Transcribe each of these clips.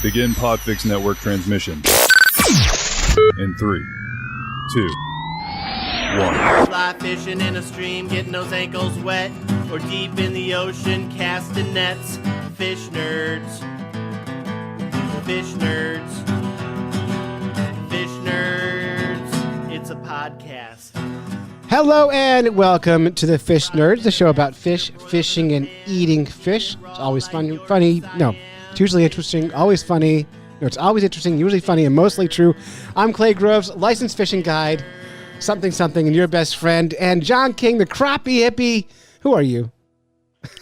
Begin Podfix Network transmission. In 3, 2, 1. Fly fishing in a stream, getting those ankles wet, or deep in the ocean, casting nets. Fish nerds. Fish nerds. Fish nerds. It's a podcast. Hello and welcome to the Fish Nerds, the show about fish, fishing, and eating fish. It's always funny. No, it's usually interesting, always funny. No, it's always interesting, usually funny, and mostly true. I'm Clay Groves, licensed fishing guide, something, and your best friend, and John King, the crappie hippie. Who are you?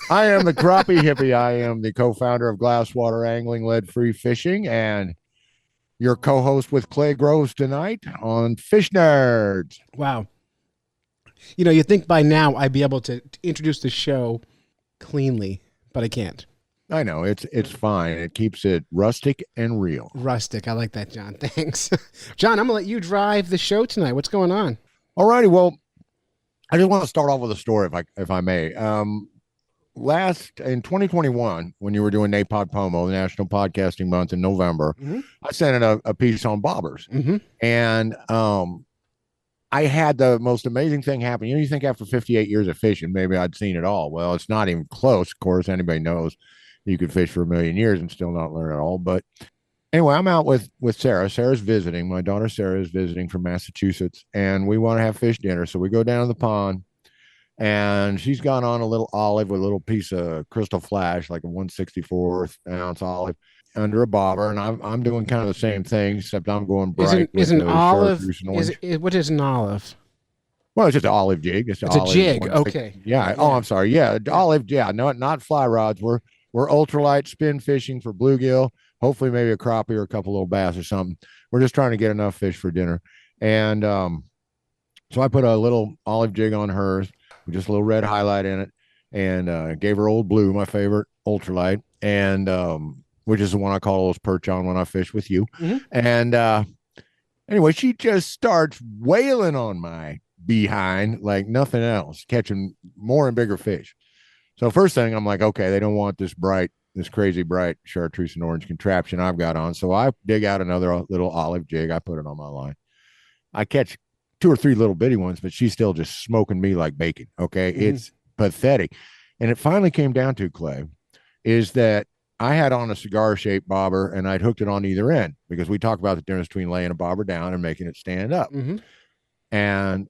I am the crappie hippie. I am the co-founder of Glasswater Angling Lead-Free Fishing, and your co-host with Clay Groves tonight on Fish Nerds. Wow. You know, you'd think by now I'd be able to introduce the show cleanly, but I can't. I know, it's fine. It keeps it rustic and real. Rustic. I like that, John. Thanks. John, I'm going to let you drive the show tonight. What's going on? All righty. Well, I just want to start off with a story, if I may. In 2021, when you were doing NAPOD POMO, the National Podcasting Month in November, I sent in a piece on bobbers. And I had the most amazing thing happen. You know, you think after 58 years of fishing, maybe I'd seen it all. Well, it's not even close. Of course, anybody knows you could fish for a million years and still not learn it all. But anyway, I'm out with Sarah. Sarah's visiting. My daughter Sarah is visiting from Massachusetts, and we want to have fish dinner. So we go down to the pond, and she's got on a little olive with a little piece of crystal flash, like a 1/64 ounce olive, under a bobber, and I'm doing kind of the same thing, except I'm going bright. Is an olive? What is an olive? Well, it's just an olive jig. It's a jig. Okay. Yeah. Oh, I'm sorry. Yeah, olive. Yeah. No, not fly rods. We're ultralight spin fishing for bluegill. Hopefully, maybe a crappie or a couple little bass or something. We're just trying to get enough fish for dinner, and so I put a little olive jig on hers with just a little red highlight in it, and gave her Old Blue, my favorite ultralight, and which is the one I call those perch on when I fish with you. And anyway, she just starts wailing on my behind like nothing else, catching more and bigger fish. So first thing, I'm like, okay, they don't want this crazy bright chartreuse and orange contraption I've got on. So I dig out another little olive jig. I put it on my line. I catch 2 or 3 little bitty ones, but she's still just smoking me like bacon. Okay. It's pathetic. And it finally came down to, Clay, is that I had on a cigar-shaped bobber, and I'd hooked it on either end, because we talk about the difference between laying a bobber down and making it stand up. And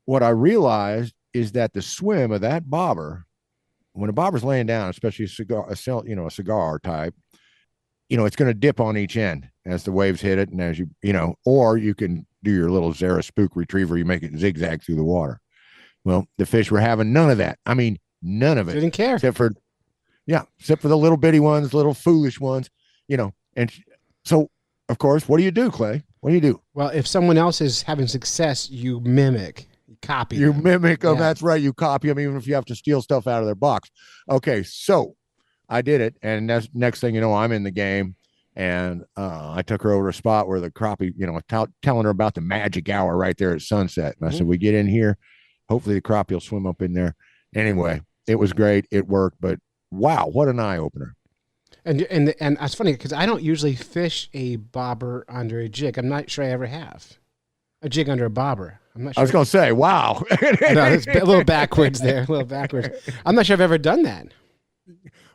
what I realized is that the swim of that bobber, when a bobber's laying down, especially a cigar type, it's going to dip on each end as the waves hit it, and as or you can do your little Zara spook retriever, you make it zigzag through the water. Well, the fish were having none of that. I mean, none of it. They didn't care. Except for the little bitty ones, little foolish ones, and so, of course, what do you do, Clay? What do you do? Well, if someone else is having success, you mimic, you copy them. You mimic them. Yeah. That's right. You copy them, even if you have to steal stuff out of their box. Okay, so I did it, and next thing you know, I'm in the game, and I took her over to a spot where the crappie, telling her about the magic hour right there at sunset. And I said, we get in here, hopefully the crappie will swim up in there. Anyway, it was great. It worked, but wow, what an eye-opener. And it's funny because I don't usually fish a bobber under a jig. I'm not sure I ever have. A jig under a bobber. I'm not sure. I was going to say, wow. No, it's a little backwards there, I'm not sure I've ever done that.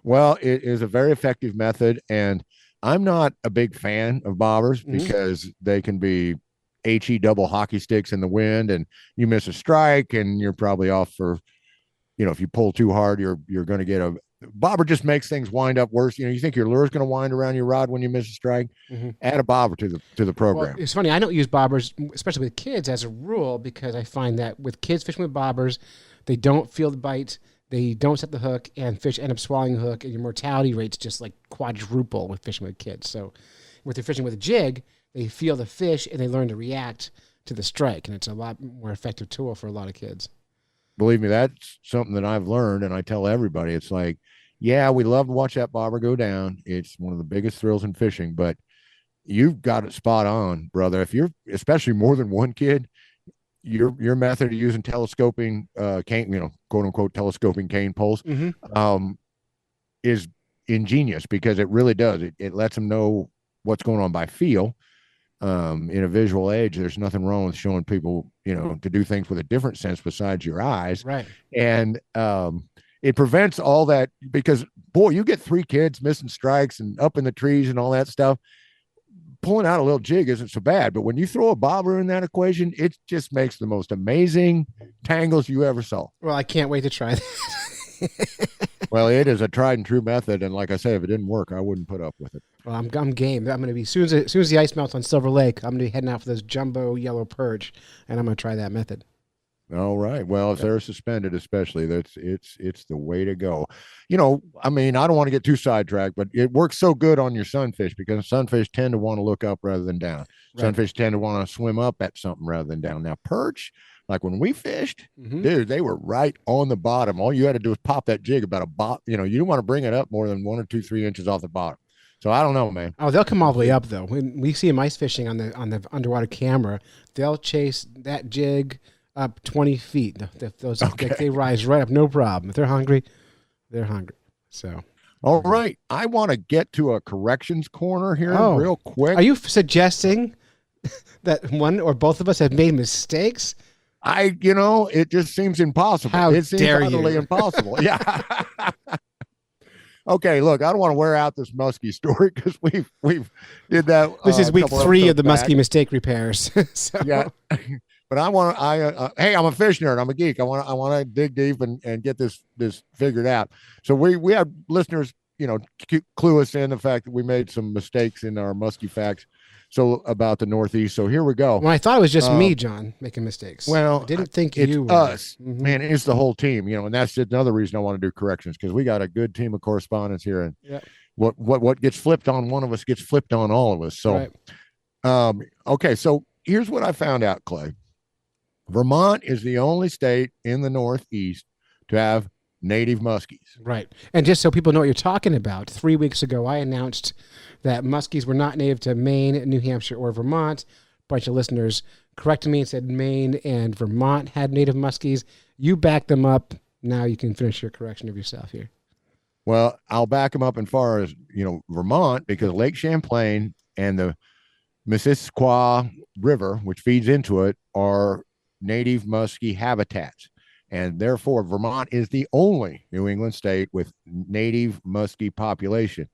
Well, it is a very effective method, and I'm not a big fan of bobbers because they can be HE double hockey sticks in the wind, and you miss a strike, and you're probably off for, if you pull too hard, you're going to get a bobber. Just makes things wind up worse. You think your lure's going to wind around your rod when you miss a strike. Add a bobber to the program. Well, it's funny. I don't use bobbers, especially with kids, as a rule, because I find that with kids fishing with bobbers, they don't feel the bite, they don't set the hook, and fish end up swallowing the hook, and your mortality rate's just like quadruple with fishing with kids. So, with they're fishing with a jig, they feel the fish and they learn to react to the strike, and it's a lot more effective tool for a lot of kids. Believe me, that's something that I've learned, and I tell everybody, it's like, yeah, we love to watch that bobber go down. It's one of the biggest thrills in fishing, but you've got it spot on, brother. If you're, especially more than one kid, your method of using telescoping cane, quote unquote telescoping cane poles, is ingenious because it really does. It lets them know what's going on by feel. In a visual age, there's nothing wrong with showing people, to do things with a different sense besides your eyes. Right. And it prevents all that because, boy, you get 3 kids missing strikes and up in the trees and all that stuff. Pulling out a little jig isn't so bad, but when you throw a bobber in that equation, it just makes the most amazing tangles you ever saw. Well, I can't wait to try that. Well, it is a tried and true method, and like I say, if it didn't work, I wouldn't put up with it. Well, I'm game. I'm going to be as soon as the ice melts on Silver Lake, I'm going to be heading out for this jumbo yellow perch, and I'm going to try that method. All right. Well, if they're suspended, especially, it's the way to go. I don't want to get too sidetracked, but it works so good on your sunfish because sunfish tend to want to look up rather than down. Right. Sunfish tend to want to swim up at something rather than down. Now, perch, like when we fished, dude, they were right on the bottom. All you had to do was pop that jig about you don't want to bring it up more than 1 or 2, 3 inches off the bottom. So I don't know, man. Oh, they'll come all the way up though. When we see them ice fishing on the underwater camera, they'll chase that jig up 20 feet. They rise right up, no problem. If they're hungry, they're hungry. So, all right, I want to get to a corrections corner here real quick. Are you suggesting that one or both of us have made mistakes? It just seems impossible. It seems utterly impossible. Yeah. Okay, look, I don't want to wear out this muskie story because we've did that. This is week 3 of the muskie mistake repairs. So. Yeah. But hey, I'm a fish nerd. I'm a geek. I want to dig deep and get this figured out. So we have listeners, clue us in the fact that we made some mistakes in our muskie facts. So about the Northeast. So here we go. Well, I thought it was just me, John, making mistakes. Well, I didn't think it's you were. Us, man. It's the whole team, and that's another reason I want to do corrections because we got a good team of correspondents here, and what gets flipped on one of us gets flipped on all of us. So, okay. So here's what I found out, Clay. Vermont is the only state in the Northeast to have native muskies. Right. And just so people know what you're talking about, 3 weeks ago, I announced that muskies were not native to Maine, New Hampshire, or Vermont. A bunch of listeners corrected me and said Maine and Vermont had native muskies. You backed them up. Now you can finish your correction of yourself here. Well, I'll back them up as far as, Vermont, because Lake Champlain and the Missisquoi River, which feeds into it, are native muskie habitats. And therefore, Vermont is the only New England state with native muskie population.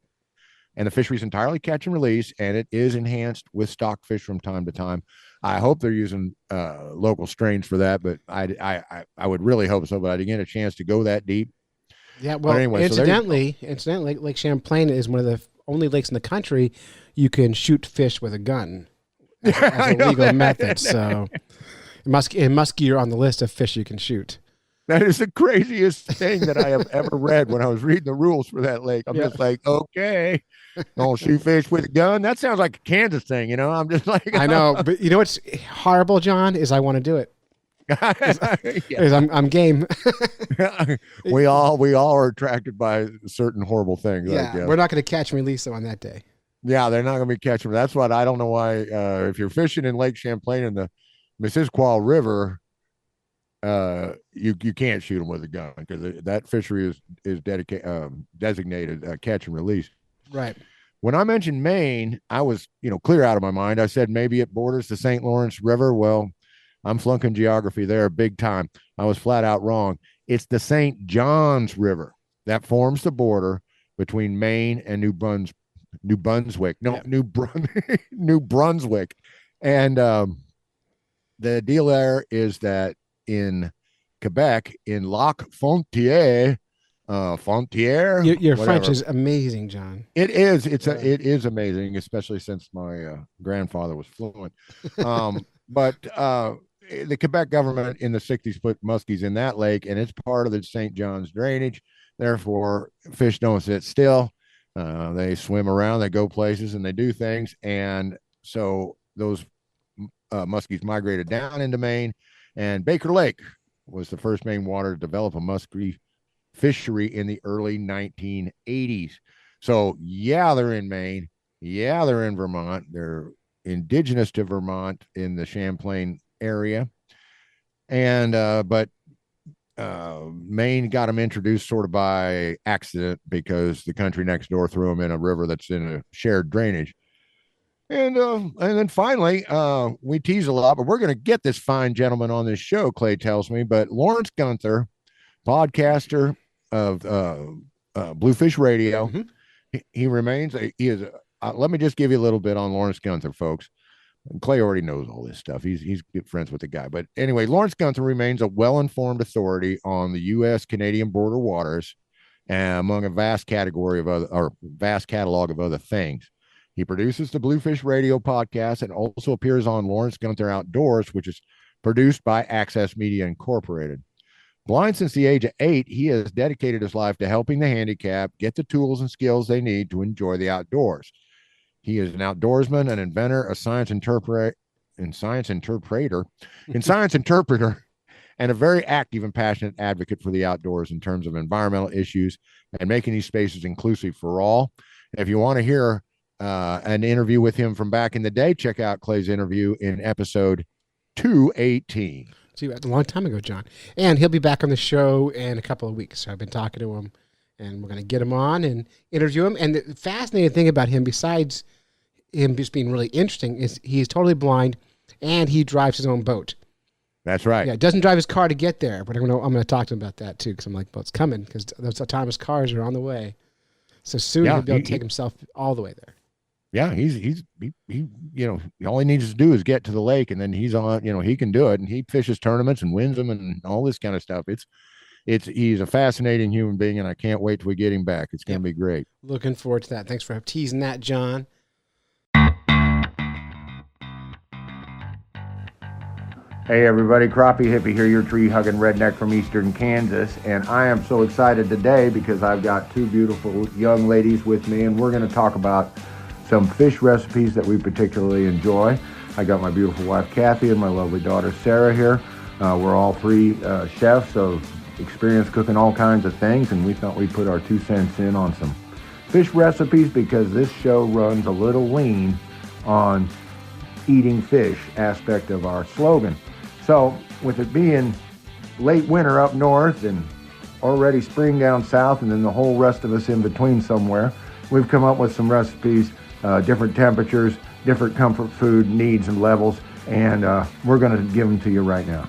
And the fishery is entirely catch and release, and it is enhanced with stock fish from time to time. I hope they're using local strains for that, but I would really hope so. But I didn't get a chance to go that deep. Yeah, well, anyway, incidentally, Lake Champlain is one of the only lakes in the country you can shoot fish with a gun as a legal method. So muskie are on the list of fish you can shoot. That is the craziest thing that I have ever read when I was reading the rules for that lake. I'm just like, okay, don't shoot fish with a gun. That sounds like a Kansas thing, I'm just like, I know, but what's horrible, John, is I want to do it. I'm game. we all are attracted by certain horrible things. Yeah, we're not going to catch and release them on that day. Yeah, they're not going to be catching. That's what I don't know why. If you're fishing in Lake Champlain in the Missisquoi River, you can't shoot them with a gun because that fishery is designated catch and release. Right. When I mentioned Maine, I was clear out of my mind. I said maybe it borders the St. Lawrence River. Well, I'm flunking geography there big time. I was flat out wrong. It's the St. Johns River that forms the border between Maine and New Brunswick. New Brunswick. And the deal there is that in Quebec, in Lac Fontier, your French is amazing, John. It is. It is amazing, especially since my grandfather was fluent. But the Quebec government in the 60s put muskies in that lake, and it's part of the St. John's drainage. Therefore, fish don't sit still. They swim around, they go places, and they do things. And so those muskies migrated down into Maine, and Baker Lake was the first Maine water to develop a muskie fishery in the early 1980s. So, yeah, they're in Maine. Yeah, they're in Vermont. They're indigenous to Vermont in the Champlain area. And but Maine got them introduced sort of by accident because the country next door threw them in a river that's in a shared drainage. And then finally, we tease a lot, but we're going to get this fine gentleman on this show, Clay tells me. But Lawrence Gunther, podcaster of Bluefish Radio, he remains, let me just give you a little bit on Lawrence Gunther, folks. Clay already knows all this stuff. He's good friends with the guy. But anyway, Lawrence Gunther remains a well-informed authority on the U.S.-Canadian border waters, among a vast catalog of other things. He produces the Bluefish Radio podcast and also appears on Lawrence Gunther Outdoors, which is produced by Access Media Incorporated. Blind since the age of 8, he has dedicated his life to helping the handicapped get the tools and skills they need to enjoy the outdoors. He is an outdoorsman, an inventor, a science interpreter, and a very active and passionate advocate for the outdoors in terms of environmental issues and making these spaces inclusive for all. If you want to hear an interview with him from back in the day, check out Clay's interview in episode 218. See, a long time ago, John. And he'll be back on the show in a couple of weeks. So I've been talking to him, and we're going to get him on and interview him. And the fascinating thing about him, besides him just being really interesting, is he's totally blind, and he drives his own boat. That's right. Yeah, doesn't drive his car to get there, but I'm going to talk to him about that too, because I'm like, well, it's coming, because those autonomous cars are on the way. So soon he'll be able to take himself all the way there. Yeah, he all he needs to do is get to the lake, and then he's on. He can do it, and he fishes tournaments and wins them and all this kind of stuff. He's a fascinating human being, and I can't wait till we get him back. It's going to be great. Looking forward to that. Thanks for teasing that, John. Hey everybody, Crappie Hippie here, your tree-hugging redneck from eastern Kansas, and I am so excited today because I've got two beautiful young ladies with me, and we're going to talk about some fish recipes that we particularly enjoy. I got my beautiful wife Kathy and my lovely daughter Sarah here. We're all three chefs of experience cooking all kinds of things, and we thought we'd put our 2 cents in on some fish recipes because this show runs a little lean on eating fish aspect of our slogan. So with it being late winter up north and already spring down south, and then the whole rest of us in between somewhere, we've come up with some recipes, different temperatures, different comfort food needs and levels, and we're going to give them to you right now.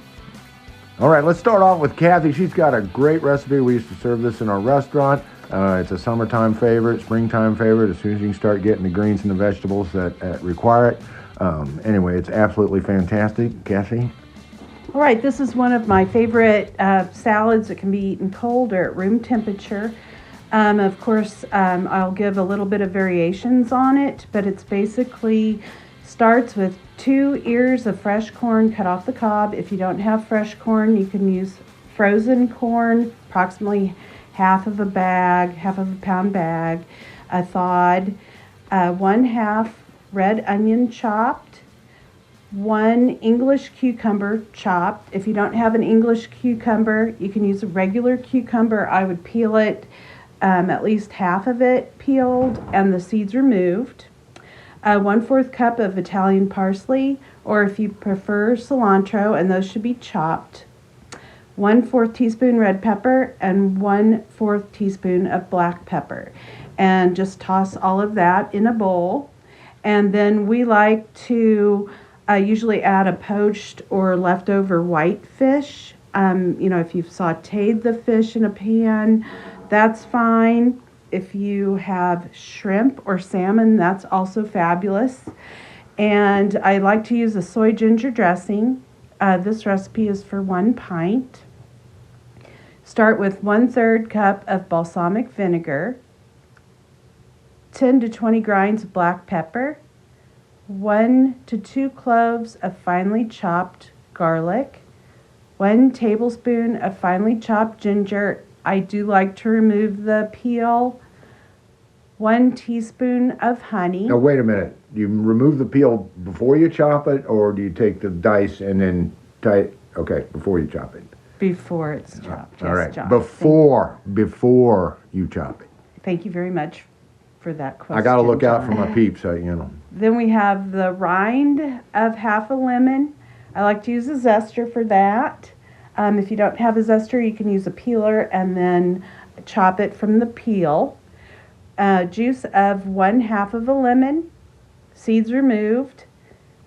All right, let's start off with Kathy. She's got a great recipe. We used to serve this in our restaurant. It's a summertime favorite, springtime favorite, as soon as you can start getting the greens and the vegetables that require it. Anyway, it's absolutely fantastic. Kathy? All right, this is one of my favorite salads that can be eaten cold or at room temperature. Of course, I'll give a little bit of variations on it, but it's basically starts with 2 ears of fresh corn cut off the cob. If you don't have fresh corn, you can use frozen corn, approximately half of a pound bag, a thawed, 1/2 red onion chopped, 1 English cucumber chopped. If you don't have an English cucumber, you can use a regular cucumber. I would peel it, at least half of it peeled and the seeds removed. 1/4 cup of Italian parsley, or if you prefer cilantro, and those should be chopped. 1/4 teaspoon red pepper and 1/4 teaspoon of black pepper. And just toss all of that in a bowl. And then we like to usually add a poached or leftover white fish. If you've sauteed the fish in a pan, that's fine. If you have shrimp or salmon, that's also fabulous. And I like to use a soy ginger dressing. This recipe is for 1 pint. Start with 1/3 cup of balsamic vinegar, 10 to 20 grinds of black pepper, 1 to 2 cloves of finely chopped garlic, 1 tablespoon of finely chopped ginger. I do like to remove the peel. 1 teaspoon of honey. Now wait a minute. Do you remove the peel before you chop it, or do you take the dice and then okay, before you chop it? Before it's chopped. All right. John. Before you chop it. Thank you very much for that question. I got to look out John. for my peeps, Then we have the rind of half a lemon. I like to use a zester for that. If you don't have a zester, you can use a peeler and then chop it from the peel. Juice of 1/2 of a lemon, seeds removed,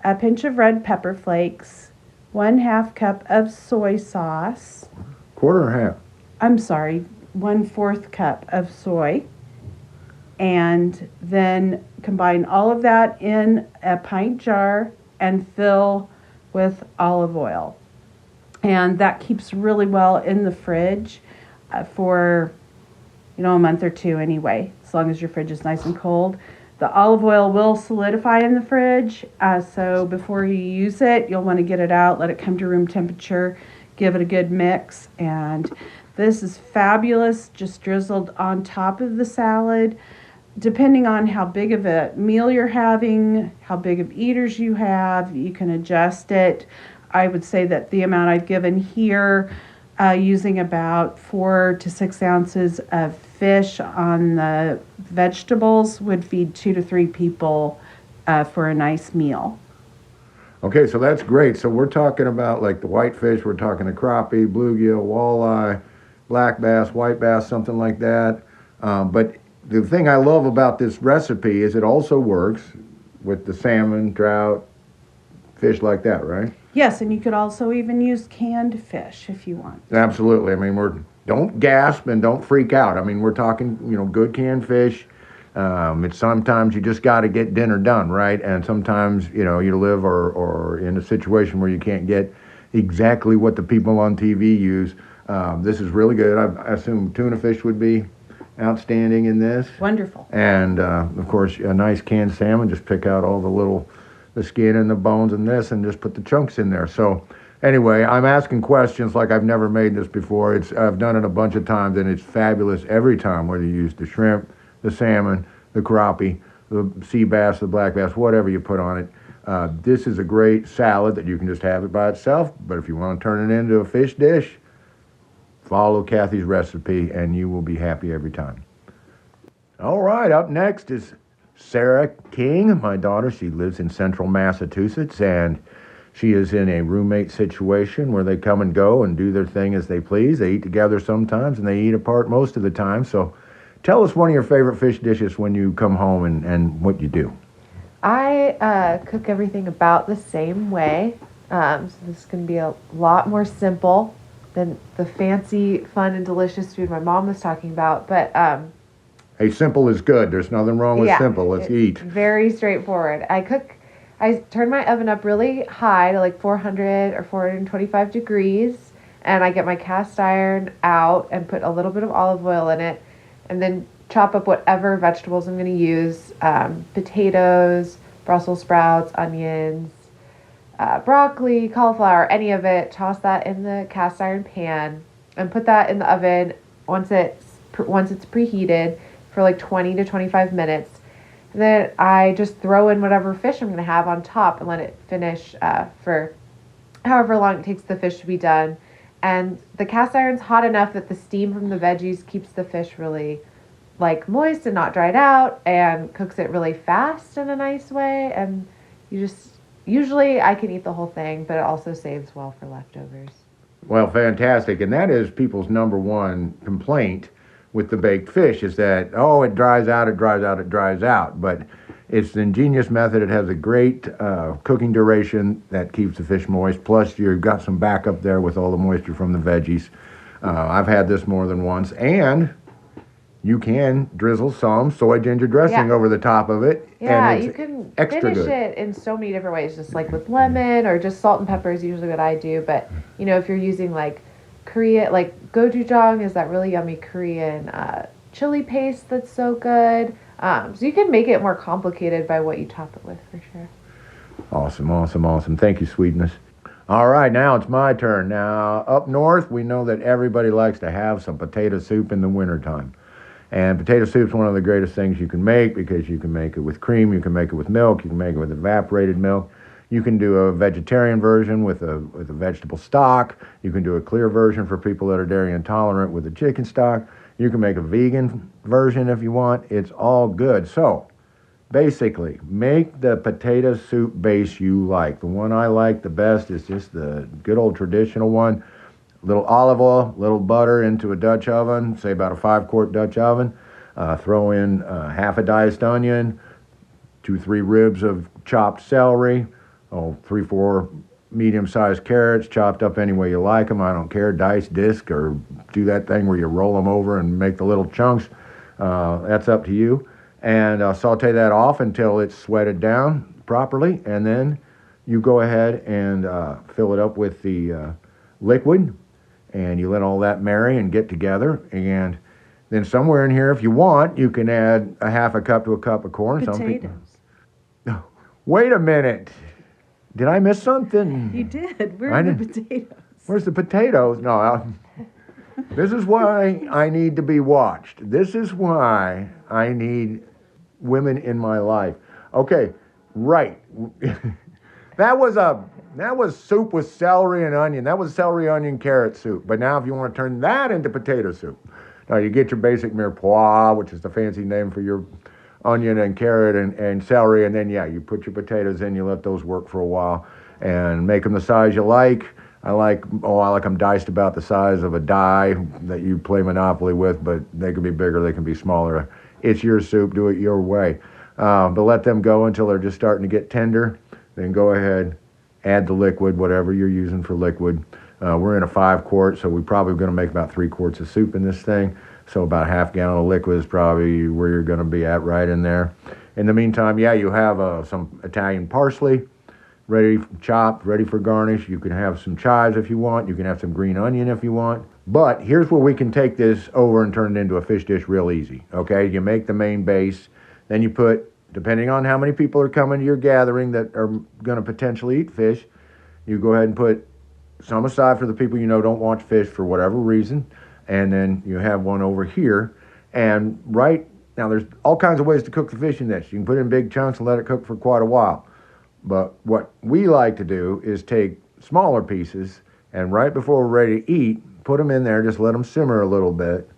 a pinch of red pepper flakes, 1/2 cup of soy sauce. Quarter or half? I'm sorry, 1/4 cup of soy. And then combine all of that in a pint jar and fill with olive oil. And that keeps really well in the fridge for, a month or two anyway, as long as your fridge is nice and cold. The olive oil will solidify in the fridge, so before you use it, you'll want to get it out, let it come to room temperature, give it a good mix, and this is fabulous, just drizzled on top of the salad. Depending on how big of a meal you're having, how big of eaters you have, you can adjust it. I would say that the amount I've given here, using about 4 to 6 ounces of fish on the vegetables, would feed 2 to 3 people for a nice meal. Okay, so that's great. So we're talking about like the whitefish, we're talking the crappie, bluegill, walleye, black bass, white bass, something like that. But the thing I love about this recipe is it also works with the salmon, trout, fish like that, right? Yes, and you could also even use canned fish if you want. Absolutely. I mean, don't gasp and don't freak out. I mean, we're talking, good canned fish. It's sometimes you just got to get dinner done, right? And sometimes, you live or in a situation where you can't get exactly what the people on TV use. This is really good. I assume tuna fish would be outstanding in this. Wonderful. And, of course, a nice canned salmon, just pick out all the skin and the bones and this and just put the chunks in there. So anyway, I'm asking questions like I've never made this before. I've done it a bunch of times and it's fabulous every time, whether you use the shrimp, the salmon, the crappie, the sea bass, the black bass, whatever you put on it. This is a great salad that you can just have it by itself, but if you want to turn it into a fish dish, follow Kathy's recipe and you will be happy every time. All right, up next is Sarah King, my daughter. She lives in central Massachusetts, and she is in a roommate situation where they come and go and do their thing as they please. They eat together sometimes, and they eat apart most of the time. So tell us one of your favorite fish dishes when you come home and what you do. I cook everything about the same way. So this is going to be a lot more simple than the fancy, fun, and delicious food my mom was talking about. But hey, simple is good. There's nothing wrong with simple. Let's eat. Very straightforward. I turn my oven up really high to like 400 or 425 degrees, and I get my cast iron out and put a little bit of olive oil in it, and then chop up whatever vegetables I'm going to use, potatoes, Brussels sprouts, onions, broccoli, cauliflower, any of it. Toss that in the cast iron pan and put that in the oven once it's preheated for like 20 to 25 minutes. And then I just throw in whatever fish I'm going to have on top and let it finish for however long it takes the fish to be done. And the cast iron's hot enough that the steam from the veggies keeps the fish really moist and not dried out, and cooks it really fast in a nice way. And usually I can eat the whole thing, but it also saves well for leftovers. Well, fantastic. And that is people's number one complaint with the baked fish is that, it dries out. But it's an ingenious method. It has a great cooking duration that keeps the fish moist. Plus, you've got some backup there with all the moisture from the veggies. I've had this more than once. And you can drizzle some soy ginger dressing over the top of it. Yeah, and you can extra finish good. it in so many different ways, just like with lemon or just salt and pepper is usually what I do. But, if you're using Korean, gochujang is that really yummy Korean chili paste that's so good. So you can make it more complicated by what you top it with, for sure. Awesome. Thank you, sweetness. All right, now it's my turn. Now, up north, we know that everybody likes to have some potato soup in the wintertime. And potato soup is one of the greatest things you can make because you can make it with cream, you can make it with milk, you can make it with evaporated milk. You can do a vegetarian version with a vegetable stock. You can do a clear version for people that are dairy intolerant with a chicken stock. You can make a vegan version if you want. It's all good. So basically, make the potato soup base you like. The one I like the best is just the good old traditional one. little olive oil, little butter into a Dutch oven, say about a 5-quart Dutch oven. Throw in half a diced onion, 2-3 ribs of chopped celery, 3-4 medium-sized carrots, chopped up any way you like them. I don't care, dice, disc, or do that thing where you roll them over and make the little chunks. That's up to you. And saute that off until it's sweated down properly, and then you go ahead and fill it up with the liquid, and you let all that marry and get together. And then somewhere in here, if you want, you can add a half a cup to a cup of corn. Potatoes. Wait a minute. Did I miss something? You did. Where are the potatoes? Where's the potatoes? No, this is why I need to be watched. This is why I need women in my life. Okay, right. That was soup with celery and onion. That was celery, onion, carrot soup. But now if you want to turn that into potato soup, now you get your basic mirepoix, which is the fancy name for your onion and carrot and celery, and then you put your potatoes in, you let those work for a while, and make them the size you like. I like them diced about the size of a die that you play Monopoly with, but they can be bigger, they can be smaller. It's your soup, do it your way. But let them go until they're just starting to get tender. Then go ahead, add the liquid, whatever you're using for liquid. We're in a 5-quart, so we're probably going to make about 3 quarts of soup in this thing. So about a half gallon of liquid is probably where you're going to be at, right in there. In the meantime, you have some Italian parsley ready, chopped, ready for garnish. You can have some chives if you want. You can have some green onion if you want. But here's where we can take this over and turn it into a fish dish real easy. Okay, you make the main base, then you put, depending on how many people are coming to your gathering that are going to potentially eat fish, you go ahead and put some aside for the people you know don't want fish for whatever reason, and then you have one over here. And right now, there's all kinds of ways to cook the fish in this. You can put it in big chunks and let it cook for quite a while. But what we like to do is take smaller pieces, and right before we're ready to eat, put them in there, just let them simmer a little bit,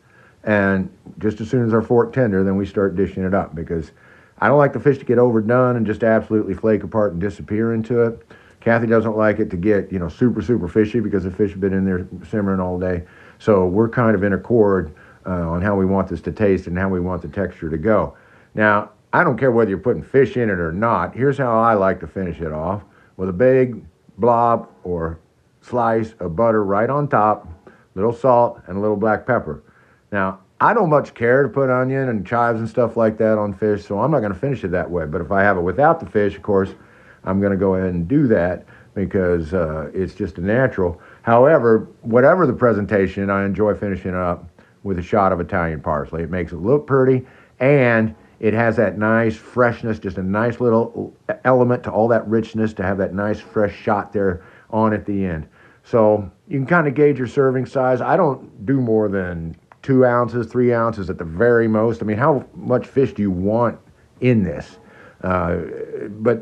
and just as soon as they're fork tender, then we start dishing it up, because I don't like the fish to get overdone and just absolutely flake apart and disappear into it. Kathy doesn't like it to get, super, super fishy, because the fish have been in there simmering all day. So we're kind of in accord on how we want this to taste and how we want the texture to go. Now, I don't care whether you're putting fish in it or not. Here's how I like to finish it off, with a big blob or slice of butter right on top, little salt, and a little black pepper. Now, I don't much care to put onion and chives and stuff like that on fish, so I'm not going to finish it that way. But if I have it without the fish, of course, I'm going to go ahead and do that, because it's just a natural. However, whatever the presentation, I enjoy finishing it up with a shot of Italian parsley. It makes it look pretty, and it has that nice freshness, just a nice little element to all that richness, to have that nice fresh shot there on at the end. So you can kind of gauge your serving size. I don't do more than 2 ounces, 3 ounces at the very most. I mean, how much fish do you want in this? But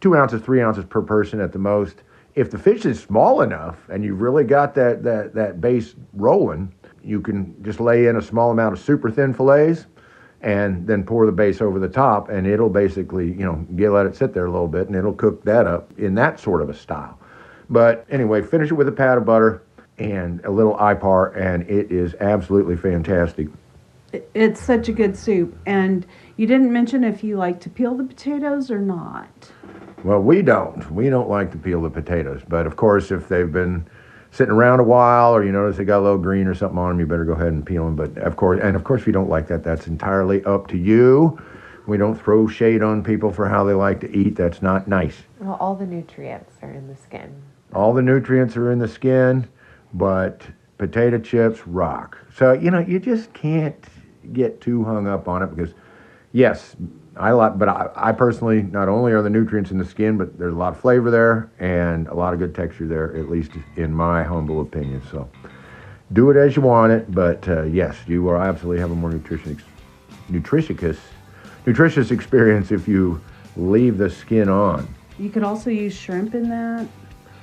2 ounces, 3 ounces per person at the most. If the fish is small enough and you've really got that base rolling, you can just lay in a small amount of super thin fillets and then pour the base over the top, and it'll basically, let it sit there a little bit, and it'll cook that up in that sort of a style. But anyway, finish it with a pat of butter and a little IPAR, and it is absolutely fantastic. It's such a good soup. And you didn't mention if you like to peel the potatoes or not. Well, we don't. We don't like to peel the potatoes. But of course, if they've been sitting around a while, or you notice they got a little green or something on them, you better go ahead and peel them. But of course, if you don't like that, that's entirely up to you. We don't throw shade on people for how they like to eat. That's not nice. Well, all the nutrients are in the skin. All the nutrients are in the skin, but potato chips rock. So, you just can't get too hung up on it, because, yes, I personally, not only are the nutrients in the skin, but there's a lot of flavor there and a lot of good texture there, at least in my humble opinion. So do it as you want it, but yes, you will absolutely have a more nutritious experience if you leave the skin on. You could also use shrimp in that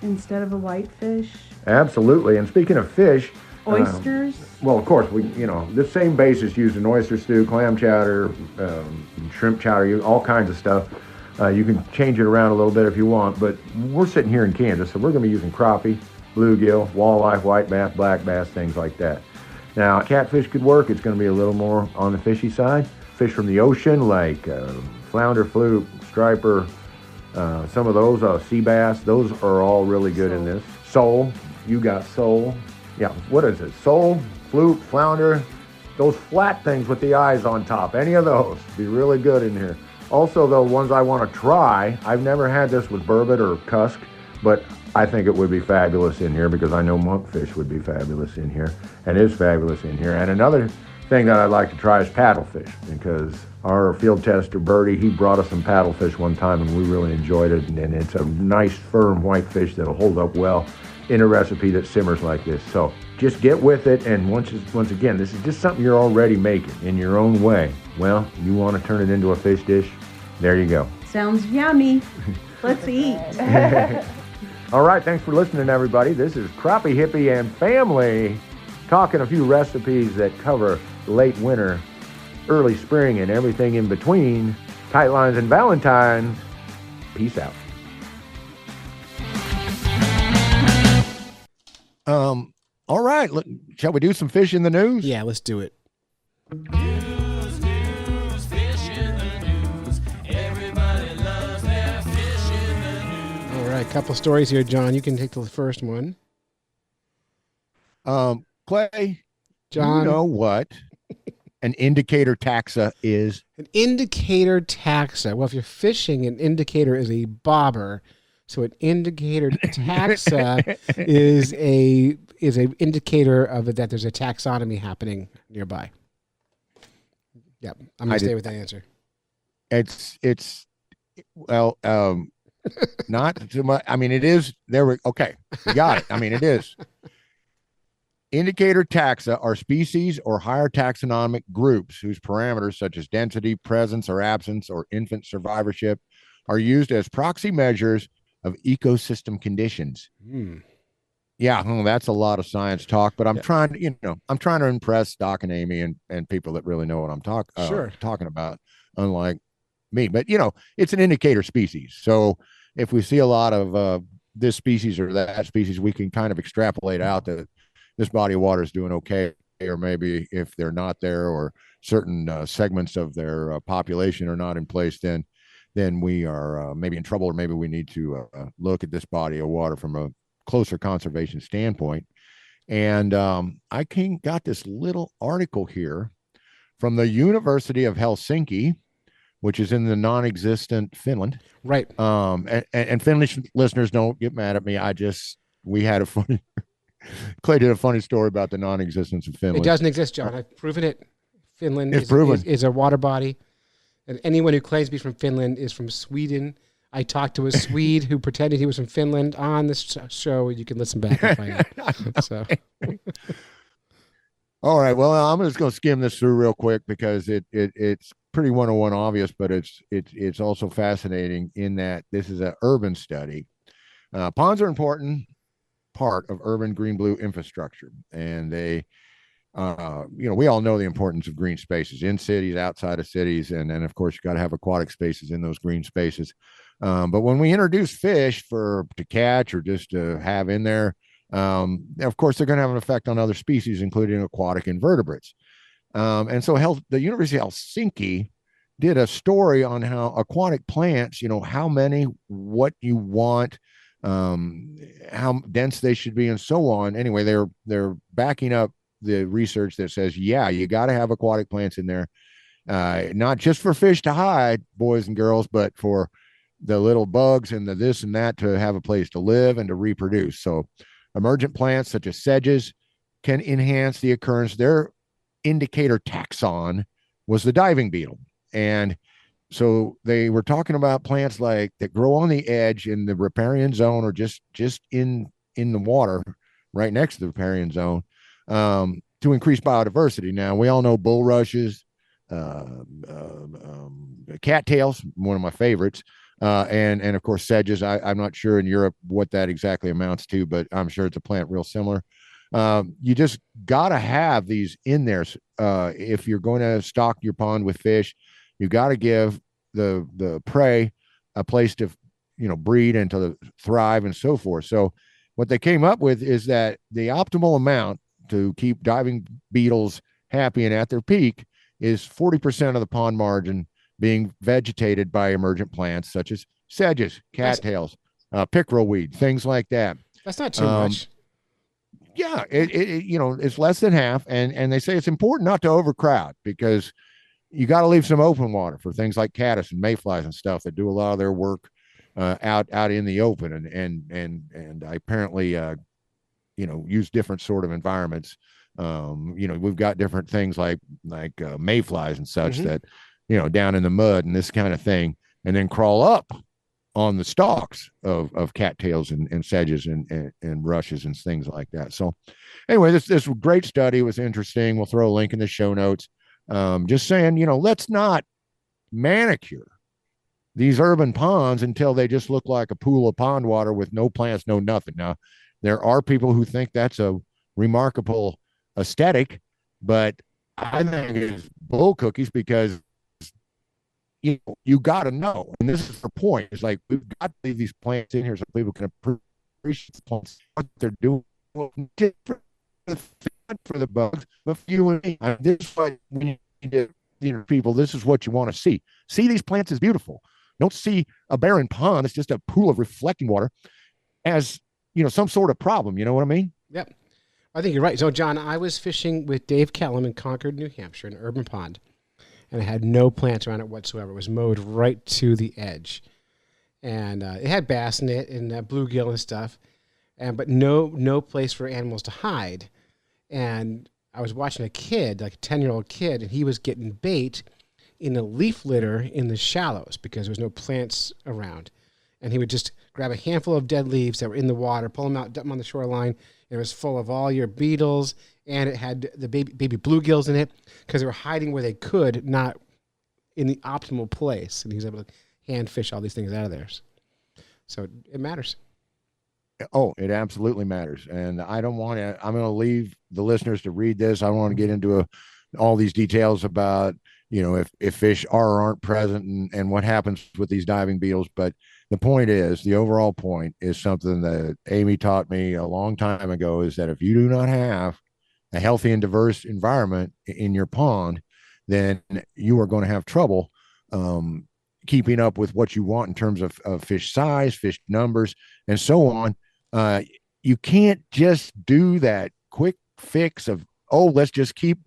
instead of a white fish. Absolutely. And speaking of fish, oysters. Well, of course, the same base is used in oyster stew, clam chowder, shrimp chowder, all kinds of stuff. You can change it around a little bit if you want, but we're sitting here in Kansas, so we're going to be using crappie bluegill, walleye, white bass, black bass, things like that. Now, catfish could work. It's going to be a little more on the fishy side. Fish from the ocean like flounder, fluke, striper, some of those, sea bass, those are all really good in this. Sole, you got sole. Yeah, what is it? Sole, fluke, flounder, those flat things with the eyes on top. Any of those be really good in here. Also, the ones I want to try, I've never had this with burbot or cusk, but I think it would be fabulous in here because I know monkfish would be fabulous in here and is fabulous in here. And another thing that I'd like to try is paddlefish because our field tester, Bertie, he brought us some paddlefish one time and we really enjoyed it. And it's a nice, firm white fish that'll hold up well in a recipe that simmers like this. So just get with it. And once again, this is just something you're already making in your own way. Well, you want to turn it into a fish dish? There you go. Sounds yummy. Let's eat. All right, thanks for listening, everybody. This is Crappie Hippie and Family talking a few recipes that cover late winter, early spring, and everything in between. Tight lines and Valentine's. Peace out. All right. Shall we do some fish in the news? Yeah, let's do it. All right, couple stories here, John. You can take the first one. Clay, John, you know what an indicator taxa is? An indicator taxa. Well, if you're fishing, an indicator is a bobber. So an indicator taxa is a indicator of it that there's a taxonomy happening nearby. Yep, I'm gonna stay with that answer. It's well, not too much. I mean, it is. Okay, you got it. I mean, it is. Indicator taxa are species or higher taxonomic groups whose parameters such as density, presence or absence, or infant survivorship are used as proxy measures of ecosystem conditions. Yeah, that's a lot of science talk, but I'm trying to impress Doc and Amy and people that really know what I'm talking about, unlike me. But it's an indicator species. So if we see a lot of this species or that species, we can kind of extrapolate out that this body of water is doing okay, or maybe if they're not there or certain segments of their population are not in place, then we are maybe in trouble, or maybe we need to look at this body of water from a closer conservation standpoint. And I got this little article here from the University of Helsinki, which is in the non-existent Finland. Right. And Finnish listeners, don't get mad at me. We had a funny, Clay did a funny story about the non-existence of Finland. It doesn't exist, John. I've proven it. Finland proven. Is a water body. And anyone who claims to be from Finland is from Sweden. I talked to a Swede who pretended he was from Finland on this show. You can listen back and find out. So. All right. Well, I'm just going to skim this through real quick because it's pretty 101 obvious, but it's also fascinating in that this is an urban study. Ponds are an important part of urban green-blue infrastructure, and they, we all know the importance of green spaces in cities, outside of cities, and then of course you got to have aquatic spaces in those green spaces. But when we introduce fish to catch or just to have in there, of course, they're going to have an effect on other species, including aquatic invertebrates. And so the University of Helsinki did a story on how aquatic plants, how many, what you want, how dense they should be, and so on. Anyway, they're backing up the research that says, yeah, you got to have aquatic plants in there, not just for fish to hide, boys and girls, but for the little bugs and the this and that to have a place to live and to reproduce. So emergent plants such as sedges can enhance the occurrence. Their indicator taxon was the diving beetle. And so they were talking about plants like that grow on the edge in the riparian zone or just in the water right next to the riparian zone to increase biodiversity. Now, we all know bulrushes, cattails, one of my favorites, and of course sedges. I'm not sure in Europe what that exactly amounts to, but I'm sure it's a plant real similar. You just got to have these in there. If you're going to stock your pond with fish, you got to give the prey a place to, breed and to thrive and so forth. So what they came up with is that the optimal amount to keep diving beetles happy and at their peak is 40% of the pond margin being vegetated by emergent plants such as sedges, cattails, pickerel weed, things like that. That's not too much. Yeah, it's less than half, and they say it's important not to overcrowd because you got to leave some open water for things like caddis and mayflies and stuff that do a lot of their work out in the open, and I apparently use different sort of environments. We've got different things like mayflies and such that down in the mud and this kind of thing, and then crawl up on the stalks of cattails and sedges and rushes and things like that. So anyway, this great study was interesting. We'll throw a link in the show notes. Just saying, let's not manicure these urban ponds until they just look like a pool of pond water with no plants, no nothing. Now, there are people who think that's a remarkable aesthetic, but I think it's bull cookies because you got to know, and this is the point. It's like we've got to leave these plants in here so people can appreciate the plants, what they're doing for the bugs, but for you and me. This is what we need to, people. This is what you want to see. See these plants as beautiful. Don't see a barren pond. It's just a pool of reflecting water as some sort of problem. You know what I mean? Yep. I think you're right. So, John, I was fishing with Dave Kellum in Concord, New Hampshire, an urban pond. And it had no plants around it whatsoever. It was mowed right to the edge. And it had bass in it and bluegill and stuff, but no place for animals to hide. And I was watching a kid, like a 10-year-old kid, and he was getting bait in a leaf litter in the shallows because there was no plants around. And he would just grab a handful of dead leaves that were in the water, pull them out, dump them on the shoreline. It was full of all your beetles, and it had the baby bluegills in it because they were hiding where they could, not in the optimal place. And he was able to hand fish all these things out of there. So it matters. Oh, it absolutely matters. And I'm going to leave the listeners to read this. I don't want to get into all these details about, if fish are or aren't present and what happens with these diving beetles. But the overall point is something that Amy taught me a long time ago, is that if you do not have a healthy and diverse environment in your pond, then you are going to have trouble keeping up with what you want in terms of fish size, fish numbers, and so on. You can't just do that quick fix of, let's just keep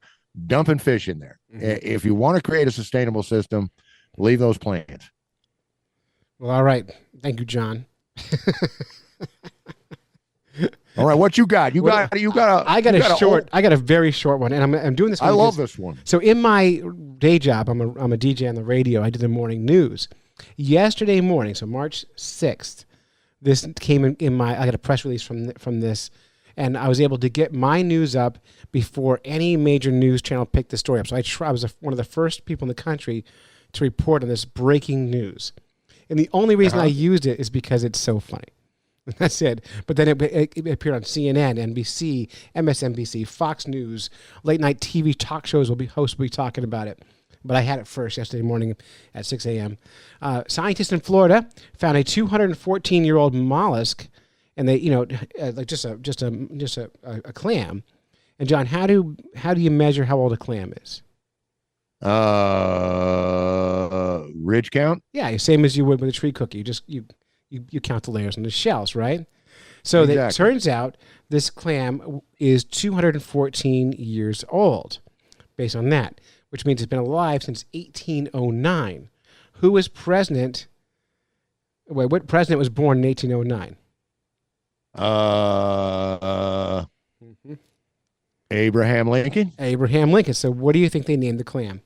dumping fish in there. If you want to create a sustainable system, leave those plants. Well, all right. Thank you, John. All right, what you got? I got a very short one, and I'm doing this one. I love this one. So in my day job, I'm a DJ on the radio. I do the morning news. Yesterday morning, so March 6th, this came in I got a press release from this, and I was able to get my news up before any major news channel picked the story up. So I was one of the first people in the country to report on this breaking news. And the only reason I used it is because it's so funny. That's it. But then it appeared on CNN, NBC, MSNBC, Fox News, late night TV talk shows hosts will be talking about it. But I had it first yesterday morning at 6 a.m. Scientists in Florida found a 214-year-old mollusk, and they, like just a clam. And John, how do you measure how old a clam is? Ridge count? Yeah, same as you would with a tree cookie. You count the layers on the shells, right? So It turns out this clam is 214 years old, based on that, which means it's been alive since 1809. Who was president? Wait, what president was born in 1809? Abraham Lincoln. Abraham Lincoln. So what do you think they named the clam?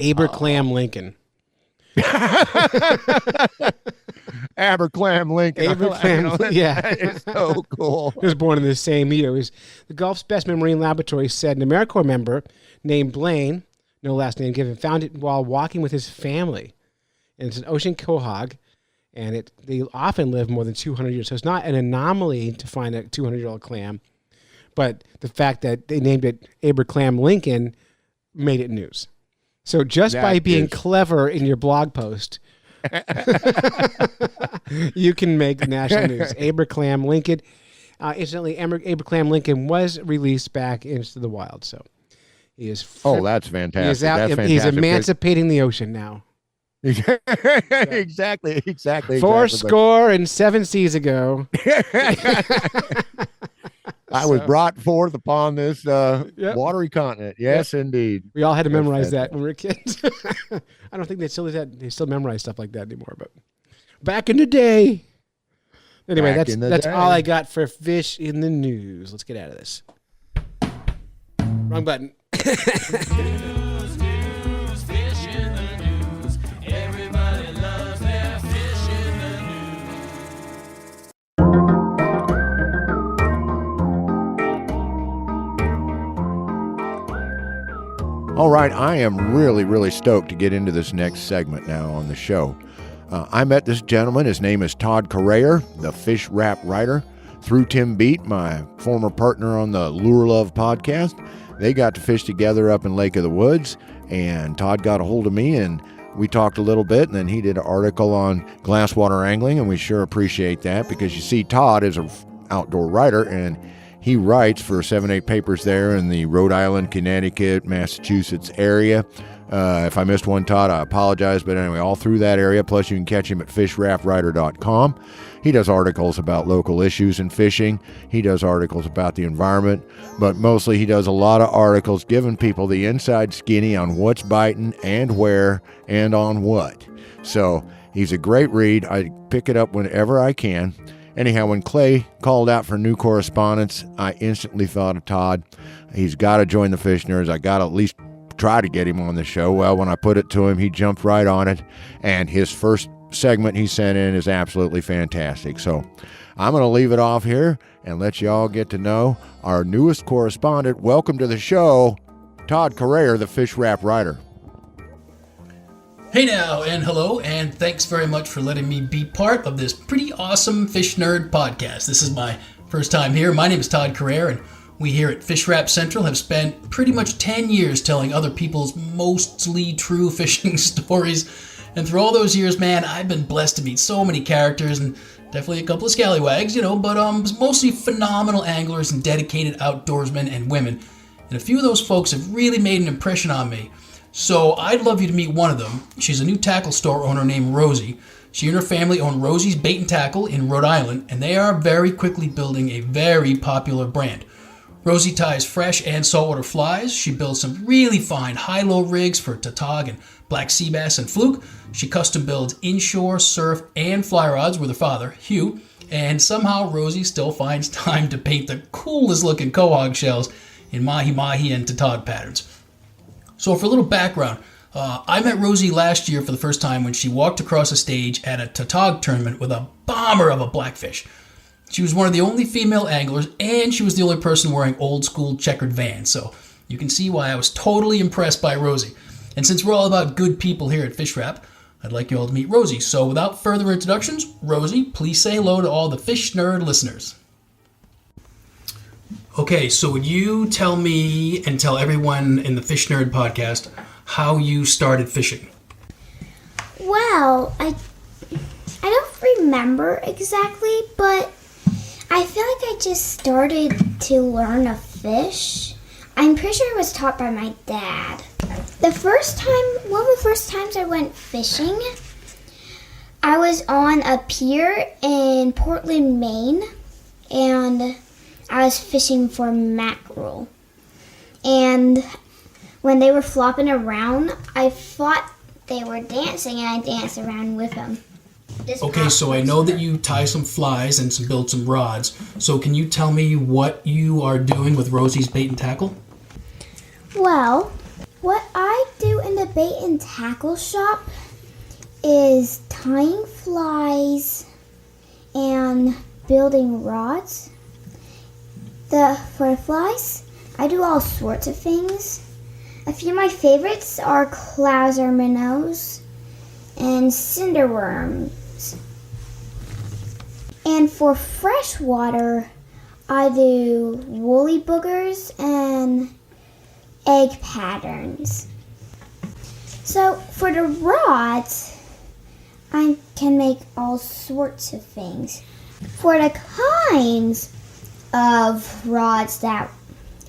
Aber-Clam Lincoln. Aber-Clam Lincoln. Aber-Clam, yeah. That is so cool. He was born in the same year. The Gulf Specimen Marine Laboratory said an AmeriCorps member named Blaine, no last name given, found it while walking with his family. And it's an ocean quahog, and they often live more than 200 years. So it's not an anomaly to find a 200-year-old clam, but the fact that they named it Aber-Clam Lincoln made it news. So just by being clever in your blog post, You can make national news. Aber-Clam Lincoln. Incidentally, Aber-Clam Lincoln was released back into the wild, so he is. That's fantastic. He is out, That's he's fantastic. emancipating the ocean now. Exactly. Four score and 7 seas ago. I was brought forth upon this watery continent. Yes, indeed. We all had to memorize that when we were kids. I don't think they still memorize stuff like that anymore. But back in the day. Anyway, that's all I got for fish in the news. Let's get out of this. Wrong button. All right, I am really, really stoked to get into this next segment now on the show. I met this gentleman. His name is Todd Corayer, the fish wrap writer. Through Tim Beat, my former partner on the Lure Love podcast, they got to fish together up in Lake of the Woods, and Todd got a hold of me, and we talked a little bit, and then he did an article on glasswater angling, and we sure appreciate that because, you see, Todd is an outdoor writer, and he writes for 7-8 papers there in the Rhode Island, Connecticut, Massachusetts area. If I missed one, Todd, I apologize. But anyway, all through that area. Plus, you can catch him at fishwrapwriter.com. He does articles about local issues in fishing. He does articles about the environment. But mostly, he does a lot of articles giving people the inside skinny on what's biting and where and on what. So he's a great read. I pick it up whenever I can. Anyhow, when Clay called out for new correspondents, I instantly thought of Todd. He's got to join the Fish Nerds. I got to at least try to get him on the show. Well, when I put it to him, he jumped right on it, and his first segment he sent in is absolutely fantastic. So I'm going to leave it off here and let you all get to know our newest correspondent. Welcome to the show, Todd Corayer, the Fish Wrap Writer. Hey now, and hello, and thanks very much for letting me be part of this pretty awesome Fish Nerd podcast. This is my first time here. My name is Todd Corayer, and we here at Fish Wrap Central have spent pretty much 10 years telling other people's mostly true fishing stories. And through all those years, man, I've been blessed to meet so many characters, and definitely a couple of scallywags, but mostly phenomenal anglers and dedicated outdoorsmen and women. And a few of those folks have really made an impression on me. So I'd love you to meet one of them. She's a new tackle store owner named Rosie. She and her family own Rosie'S Bait and Tackle in Rhode Island, and they are very quickly building a very popular brand. Rosie ties fresh and saltwater flies. She builds some really fine high-low rigs for tautog and black sea bass and fluke. She custom builds inshore, surf, and fly rods with her father, Hugh. And somehow Rosie still finds time to paint the coolest looking quahog shells in mahi-mahi and tautog patterns. So for a little background, I met Rosie last year for the first time when she walked across a stage at a tautog tournament with a bomber of a blackfish. She was one of the only female anglers, and she was the only person wearing old school checkered Vans, so you can see why I was totally impressed by Rosie. And since we're all about good people here at Fish Wrap, I'd like you all to meet Rosie. So without further introductions, Rosie, please say hello to all the Fish Nerd listeners. Okay, so would you tell me and tell everyone in the Fish Nerd podcast how you started fishing? Well, I don't remember exactly, but I feel like I just started to learn to fish. I'm pretty sure I was taught by my dad. One of the first times I went fishing, I was on a pier in Portland, Maine, and I was fishing for mackerel. And when they were flopping around, I thought they were dancing, and I danced around with them. Okay, so I know that you tie some flies and build some rods. So can you tell me what you are doing with Rosie's Bait and Tackle? Well, what I do in the bait and tackle shop is tying flies and building rods. For flies, I do all sorts of things. A few of my favorites are clouser minnows and cinderworms. And for freshwater, I do woolly boogers and egg patterns. So for the rods, I can make all sorts of things. For the kinds of rods that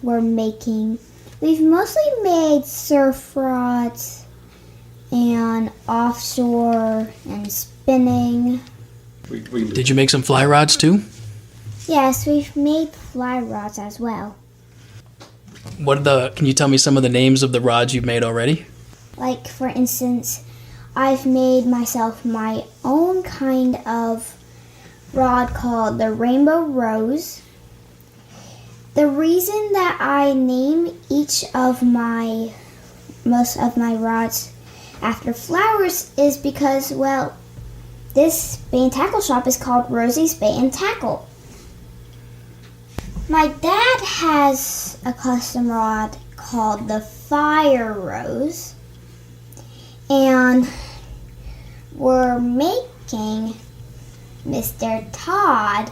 we're making, we've mostly made surf rods and offshore and spinning. Did you make some fly rods too? Yes, we've made fly rods as well. Can you tell me some of the names of the rods you've made already? Like, for instance, I've made myself my own kind of rod called the Rainbow Rose. The reason that I name most of my rods after flowers is because, well, this bait and tackle shop is called Rosie'S Bait and Tackle. My dad has a custom rod called the Fire Rose, and we're making Mr. Todd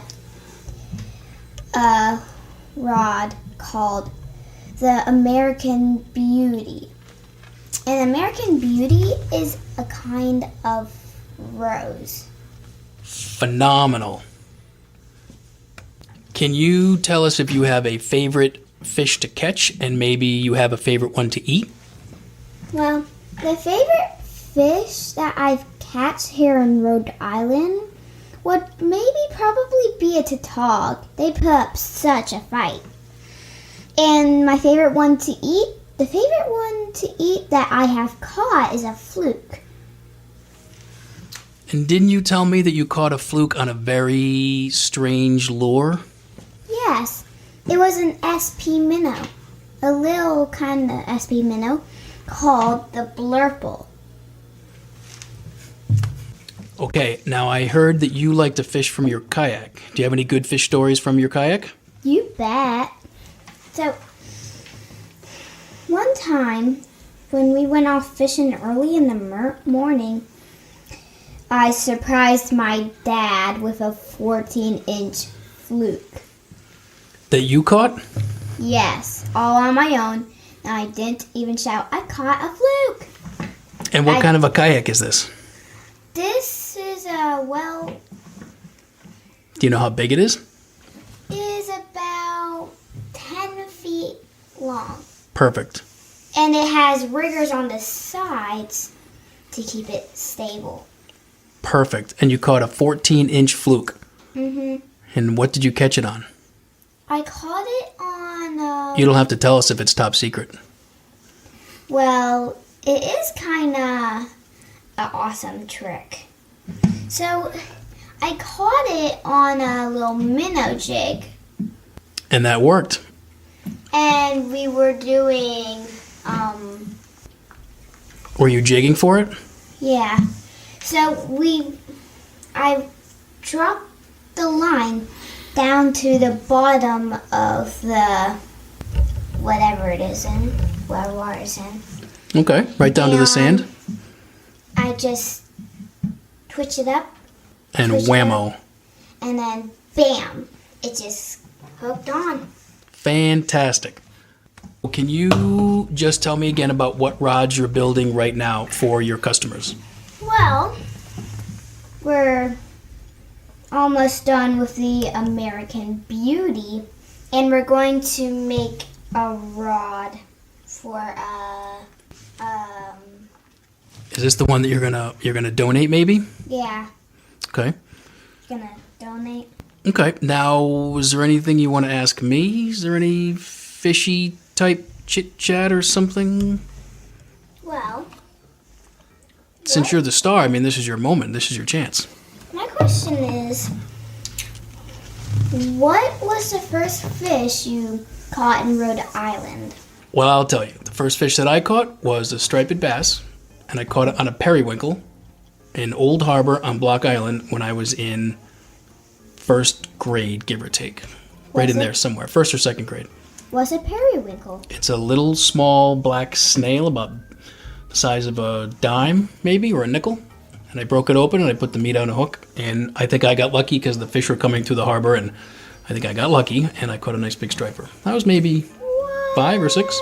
a rod called the American Beauty. An American Beauty is a kind of rose. Phenomenal. Can you tell us if you have a favorite fish to catch and maybe you have a favorite one to eat? Well, the favorite fish that I've caught here in Rhode Island would probably be a tautog. They put up such a fight. And my favorite one to eat, that I have caught is a fluke. And didn't you tell me that you caught a fluke on a very strange lure? Yes, it was an SP minnow, a little kind of SP minnow called the blurple. Okay, now I heard that you like to fish from your kayak. Do you have any good fish stories from your kayak? You bet. So, one time when we went off fishing early in the morning, I surprised my dad with a 14-inch fluke. That you caught? Yes, all on my own. And I didn't even shout, I caught a fluke. And what kind of a kayak is this? This is Do you know how big it is? Is about 10 feet long. Perfect. And it has riggers on the sides to keep it stable. Perfect. And you caught a 14-inch fluke. Mm-hmm. And what did you catch it on? I caught it on... You don't have to tell us if it's top secret. Well, it is kind of an awesome trick. So, I caught it on a little minnow jig. And that worked. And we were doing... Were you jigging for it? Yeah. So, I dropped the line down to the bottom of the whatever it is in, where water is in. Okay, right down to the sand. I just twitch it up. And whammo. And then bam, it just hooked on. Fantastic. Can you just tell me again about what rods you're building right now for your customers? Well, we're almost done with the American Beauty, and we're going to make a rod for Is this the one that you're gonna donate maybe? Yeah. Okay. Gonna donate. Okay. Now, is there anything you want to ask me? Is there any fishy type chit chat or something? Well, since you're the star, I mean, this is your moment. This is your chance. My question is, what was the first fish you caught in Rhode Island? Well, I'll tell you. The first fish that I caught was a striped bass, and I caught it on a periwinkle in Old Harbor on Block Island when I was in first grade, give or take. Right in there somewhere, first or second grade. What's a periwinkle? It's a little small black snail about the size of a dime, maybe, or a nickel. And I broke it open and I put the meat on a hook. And I think I got lucky because the fish were coming through the harbor, and I think I got lucky and I caught a nice big striper. That was maybe 5 or 6.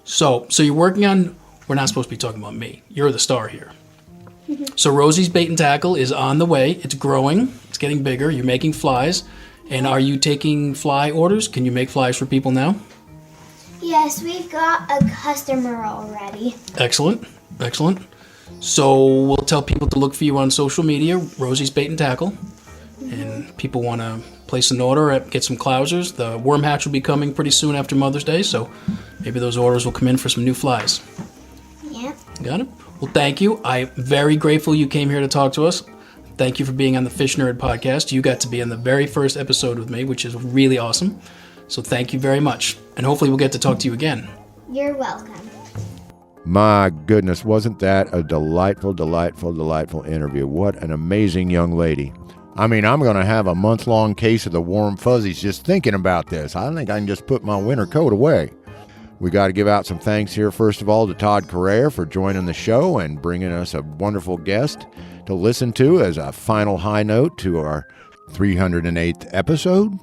So you're working on, we're not supposed to be talking about me. You're the star here. So Rosie's Bait and Tackle is on the way. It's growing. It's getting bigger. You're making flies. And are you taking fly orders? Can you make flies for people now? Yes, we've got a customer already. Excellent. Excellent. So we'll tell people to look for you on social media, Rosie's Bait and Tackle. And people want to place an order, get some clousers. The worm hatch will be coming pretty soon after Mother's Day, so maybe those orders will come in for some new flies. Yep. Got it? Well, thank you. I'm very grateful you came here to talk to us. Thank you for being on the Fish Nerd podcast. You got to be on the very first episode with me, which is really awesome. So thank you very much. And hopefully we'll get to talk to you again. You're welcome. My goodness, wasn't that a delightful, delightful, delightful interview? What an amazing young lady. I mean, I'm going to have a month-long case of the warm fuzzies just thinking about this. I think I can just put my winter coat away. We got to give out some thanks here, first of all, to Todd Corayer for joining the show and bringing us a wonderful guest to listen to as a final high note to our 308th episode.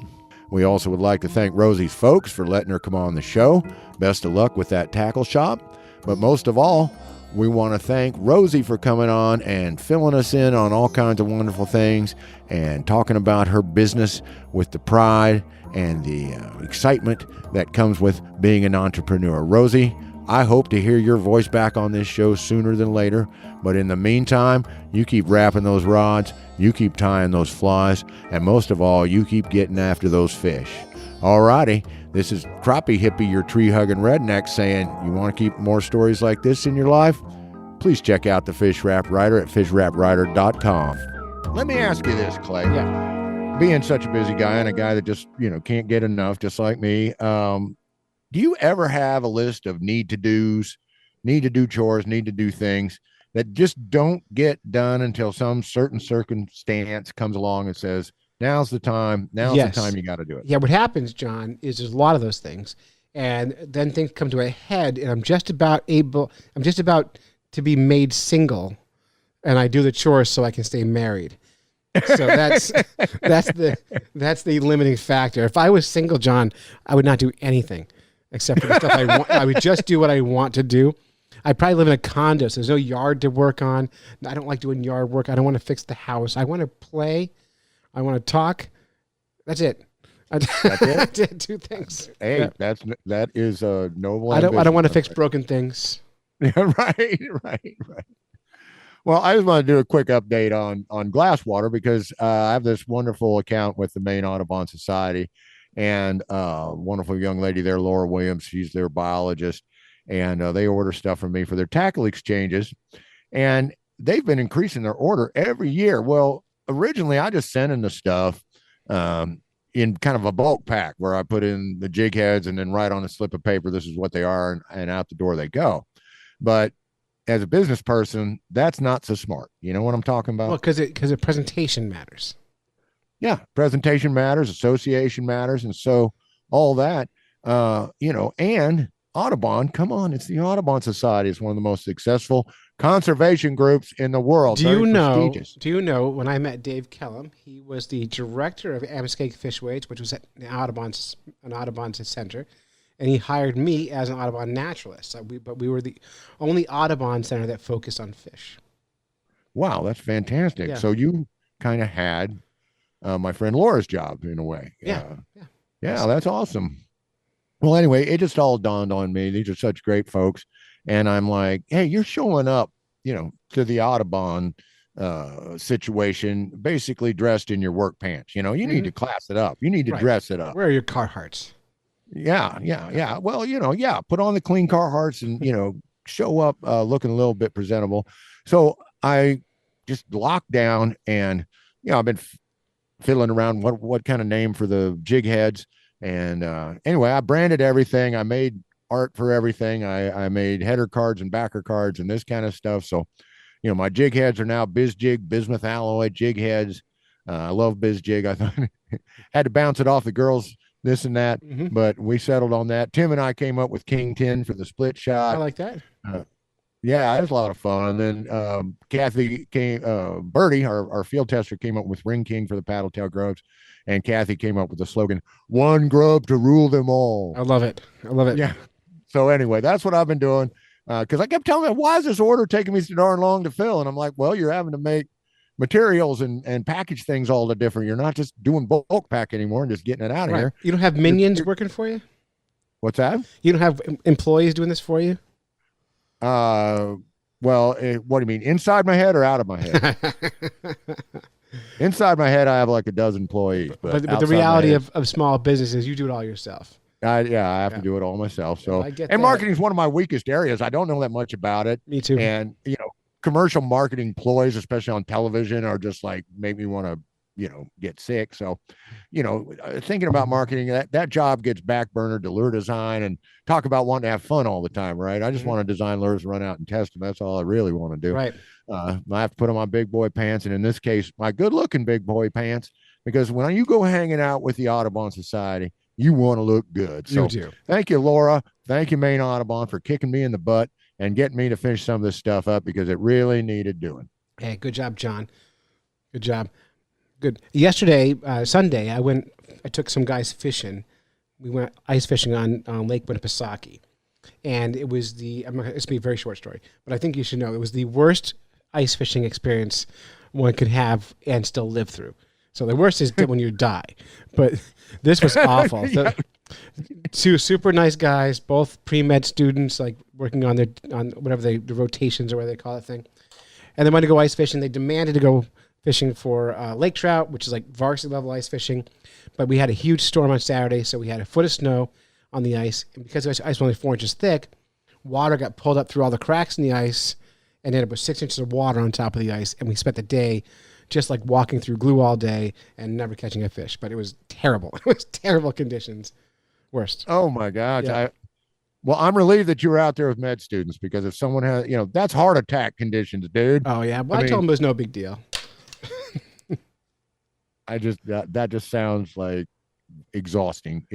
We also would like to thank Rosie's folks for letting her come on the show. Best of luck with that tackle shop. But most of all, we want to thank Rosie for coming on and filling us in on all kinds of wonderful things and talking about her business with the pride and the excitement that comes with being an entrepreneur. Rosie, I hope to hear your voice back on this show sooner than later. But in the meantime, you keep wrapping those rods, you keep tying those flies, and most of all, you keep getting after those fish. All righty. This is Crappie Hippie, your tree-hugging redneck, saying you want to keep more stories like this in your life? Please check out the Fish Wrap Writer at fishwrapwriter.com. Let me ask you this, Clay. Yeah. Being such a busy guy and a guy that just, can't get enough, just like me, do you ever have a list of need-to-dos, need to do chores, need to do things that just don't get done until some certain circumstance comes along and says, now's the time you got to do it? Yeah, what happens, John, is there's a lot of those things, and then things come to a head, and I'm just about to be made single, and I do the chores so I can stay married. So that's the limiting factor. If I was single, John, I would not do anything except for the stuff I want. I would just do what I want to do. I probably live in a condo, so there's no yard to work on. I don't like doing yard work. I don't want to fix the house. I want to play. I want to talk. That's it. That's it? I did two things. Hey, yeah. that is a noble. I don't want to fix broken things. Yeah, right. Well, I just want to do a quick update on glasswater because I have this wonderful account with the Maine Audubon Society, and wonderful young lady there, Laura Williams. She's their biologist, and they order stuff from me for their tackle exchanges, and they've been increasing their order every year. Well, originally I just sent in the stuff in kind of a bulk pack where I put in the jig heads and then write on a slip of paper, this is what they are, and out the door they go. But as a business person, that's not so smart. You know what I'm talking about? Well, because presentation matters. Yeah, presentation matters, association matters, and so all that, and Audubon, come on, it's the Audubon Society. It's one of the most successful conservation groups in the world. Do you know, when I met Dave Kellum, he was the director of Amoskeag Fishways, which was at an Audubon center, and he hired me as an Audubon naturalist. But we were the only Audubon center that focused on fish. Wow, that's fantastic. Yeah. So you kind of had my friend Laura's job in a way. Yeah, that's awesome. Well, anyway, it just all dawned on me. These are such great folks. And I'm like, hey, you're showing up, to the Audubon situation, basically dressed in your work pants. You need to class it up. You need to dress it up. Where are your Carhartts? Yeah. Well, put on the clean Carhartts and, show up looking a little bit presentable. So I just locked down and, I've been fiddling around what kind of name for the jig heads. And anyway, I branded everything. I made art for everything. I made header cards and backer cards and this kind of stuff. So, my jig heads are now Biz Jig, bismuth alloy jig heads. I love Biz Jig. I thought had to bounce it off the girls, this and that, but we settled on that. Tim and I came up with King 10 for the split shot. I like that. Yeah, it was a lot of fun. And then Kathy Birdie, our field tester, came up with Ring King for the paddle tail grubs. And Kathy came up with the slogan, one grub to rule them all. I love it. Yeah. So anyway, that's what I've been doing. Because I kept telling them, why is this order taking me so darn long to fill? And I'm like, well, you're having to make materials and package things all the different. You're not just doing bulk pack anymore and just getting it out of here. You don't have minions working for you? What's that? You don't have employees doing this for you? Well, what do you mean? Inside my head or out of my head? Inside my head, I have like a dozen employees. But the reality of small businesses, you do it all yourself. I have to do it all myself. So, I get and that. marketing is one of my weakest areas. I don't know that much about it. Me too. And, commercial marketing ploys, especially on television, are just like make me want to, get sick. So, thinking about marketing, that job gets backburnered to lure design and talk about wanting to have fun all the time, right? I just want to design lures, run out and test them. That's all I really want to do. Right. I have to put on my big boy pants, and in this case, my good looking big boy pants, because when you go hanging out with the Audubon Society, you want to look good. So You do. thank you, Laura. Thank you, Maine Audubon, for kicking me in the butt and getting me to finish some of this stuff up because it really needed doing. Hey, good job, John. Good job. Good. Yesterday, Sunday, I took some guys fishing. We went ice fishing on Lake Winnipesaukee. And it was it's going to be a very short story, but I think you should know it was the worst ice fishing experience one could have and still live through. So the worst is when you die, but this was awful. Yeah. Two super nice guys, both pre-med students, like working on whatever the rotations or whatever they call that thing. And they wanted to go ice fishing. They demanded to go fishing for lake trout, which is like varsity level ice fishing. But we had a huge storm on Saturday, so we had a foot of snow on the ice. And because the ice was only 4 inches thick, water got pulled up through all the cracks in the ice and ended up with 6 inches of water on top of the ice. And we spent the day just like walking through glue all day and never catching a fish. But it was terrible. It was terrible conditions. Worst. Oh my gosh. Yeah. Well, I'm relieved that you were out there with med students, because if someone has, that's heart attack conditions, dude. Oh yeah. Well, I told them it was no big deal. That just sounds like exhausting.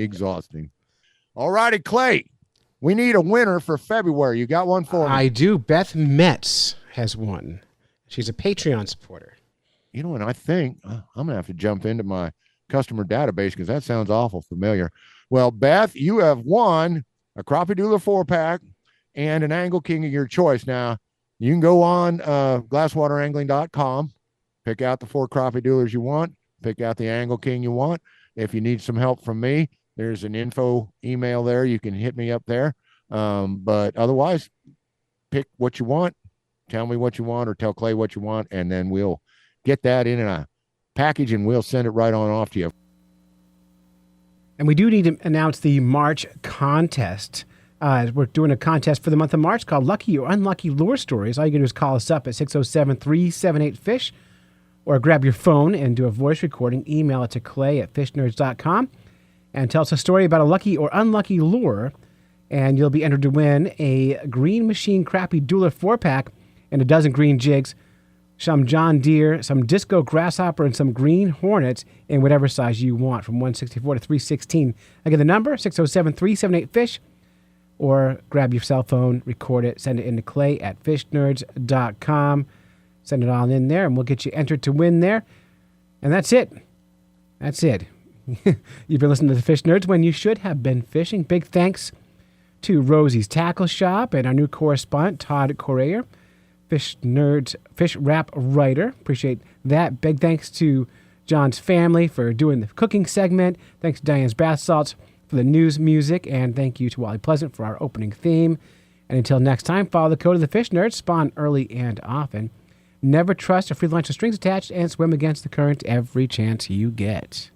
All righty, Clay, we need a winner for February. You got one for me? I do. Beth Metz has won. She's a Patreon supporter. And I think I'm going to have to jump into my customer database because that sounds awful familiar. Well, Beth, you have won a Crappie Dueller 4-pack and an Angle King of your choice. Now, you can go on glasswaterangling.com, pick out the 4 Crappie Duellers you want, pick out the Angle King you want. If you need some help from me, there's an info email there. You can hit me up there. But otherwise, pick what you want, tell me what you want, or tell Clay what you want, and then we'll get that in a package and we'll send it right on off to you. And we do need to announce the March contest. We're doing a contest for the month of March called Lucky or Unlucky Lure Stories. All you can do is call us up at 607-378-FISH or grab your phone and do a voice recording. Email it to clay@fishnerds.com and tell us a story about a lucky or unlucky lure, and you'll be entered to win a Green Machine Crappie Dueller 4-pack and a dozen green jigs, some John Deere, some Disco Grasshopper, and some Green Hornets in whatever size you want, from 164 to 316. Again, the number, 607-378-FISH, or grab your cell phone, record it, send it in to clay@fishnerds.com. Send it all in there, and we'll get you entered to win there. And that's it. That's it. You've been listening to the Fish Nerds when you should have been fishing. Big thanks to Rosie's Tackle Shop and our new correspondent, Todd Corayer, Fish Nerds, Fish Wrap Writer. Appreciate that. Big thanks to John's family for doing the cooking segment. Thanks to Diane's Bath Salts for the news music. And thank you to Wally Pleasant for our opening theme. And until next time, follow the code of the Fish Nerds. Spawn early and often. Never trust a free lunch with strings attached, and swim against the current every chance you get.